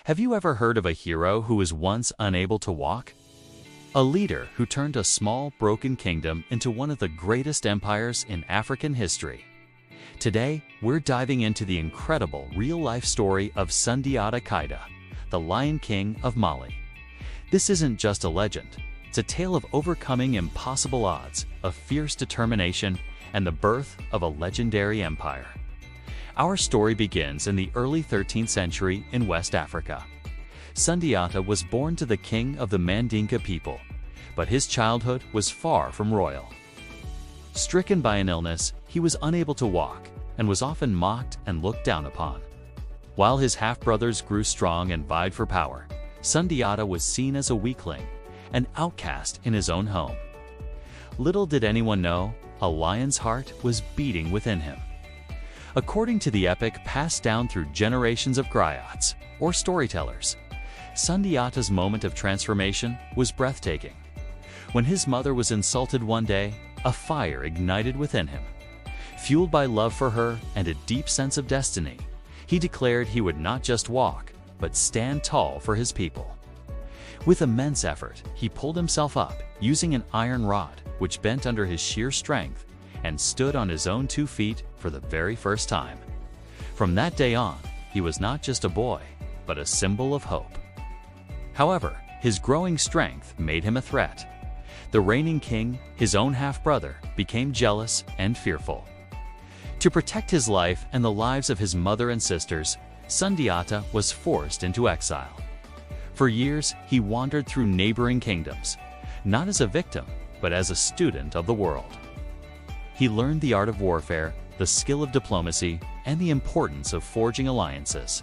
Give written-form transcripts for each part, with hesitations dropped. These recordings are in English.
Have you ever heard of a hero who was once unable to walk? A leader who turned a small, broken kingdom into one of the greatest empires in African history. Today, we're diving into the incredible real-life story of Sundiata Keita, the Lion King of Mali. This isn't just a legend. It's a tale of overcoming impossible odds, of fierce determination, and the birth of a legendary empire. Our story begins in the early 13th century in West Africa. Sundiata was born to the king of the Mandinka people, but his childhood was far from royal. Stricken by an illness, he was unable to walk and was often mocked and looked down upon. While his half-brothers grew strong and vied for power, Sundiata was seen as a weakling, an outcast in his own home. Little did anyone know, a lion's heart was beating within him. According to the epic passed down through generations of griots, or storytellers, Sundiata's moment of transformation was breathtaking. When his mother was insulted one day, a fire ignited within him. Fueled by love for her and a deep sense of destiny, he declared he would not just walk, but stand tall for his people. With immense effort, he pulled himself up, using an iron rod, which bent under his sheer strength, and stood on his own 2 feet for the very first time. From that day on, he was not just a boy, but a symbol of hope. However, his growing strength made him a threat. The reigning king, his own half-brother, became jealous and fearful. To protect his life and the lives of his mother and sisters, Sundiata was forced into exile. For years, he wandered through neighboring kingdoms, not as a victim, but as a student of the world. He learned the art of warfare, the skill of diplomacy, and the importance of forging alliances.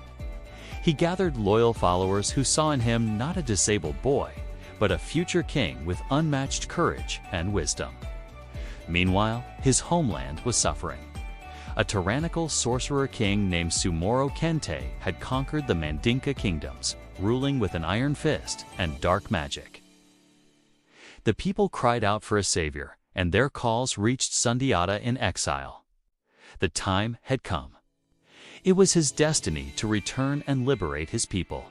He gathered loyal followers who saw in him not a disabled boy, but a future king with unmatched courage and wisdom. Meanwhile, his homeland was suffering. A tyrannical sorcerer king named Sumanguru Kanté had conquered the Mandinka kingdoms, ruling with an iron fist and dark magic. The people cried out for a savior, and their calls reached Sundiata in exile. The time had come. It was his destiny to return and liberate his people.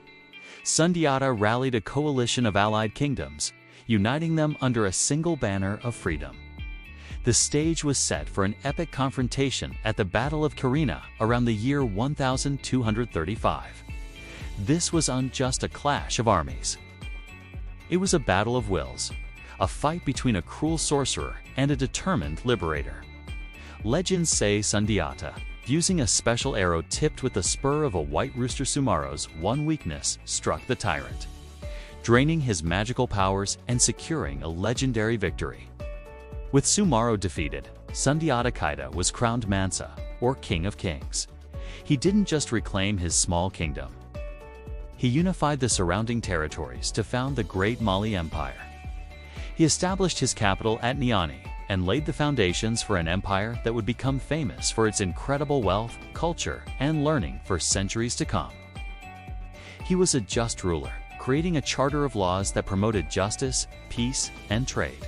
Sundiata rallied a coalition of allied kingdoms, uniting them under a single banner of freedom. The stage was set for an epic confrontation at the Battle of Karina around the year 1235. This wasn't just a clash of armies. It was a battle of wills, a fight between a cruel sorcerer and a determined liberator. Legends say Sundiata, using a special arrow tipped with the spur of a white rooster Sumanguru's one weakness, struck the tyrant, draining his magical powers and securing a legendary victory. With Sumanguru defeated, Sundiata Keita was crowned Mansa, or King of Kings. He didn't just reclaim his small kingdom. He unified the surrounding territories to found the great Mali Empire. He established his capital at Niani and laid the foundations for an empire that would become famous for its incredible wealth, culture, and learning for centuries to come. He was a just ruler, creating a charter of laws that promoted justice, peace, and trade,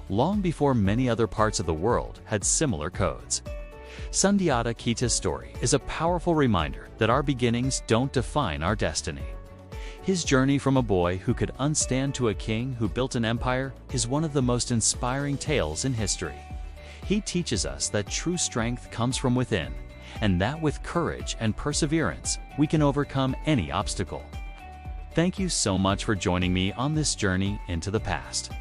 long before many other parts of the world had similar codes. Sundiata Keita's story is a powerful reminder that our beginnings don't define our destiny. His journey from a boy who could unstand to a king who built an empire is one of the most inspiring tales in history. He teaches us that true strength comes from within, and that with courage and perseverance, we can overcome any obstacle. Thank you so much for joining me on this journey into the past.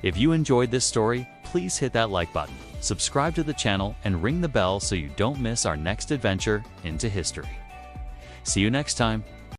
If you enjoyed this story, please hit that like button, subscribe to the channel, and ring the bell so you don't miss our next adventure into history. See you next time.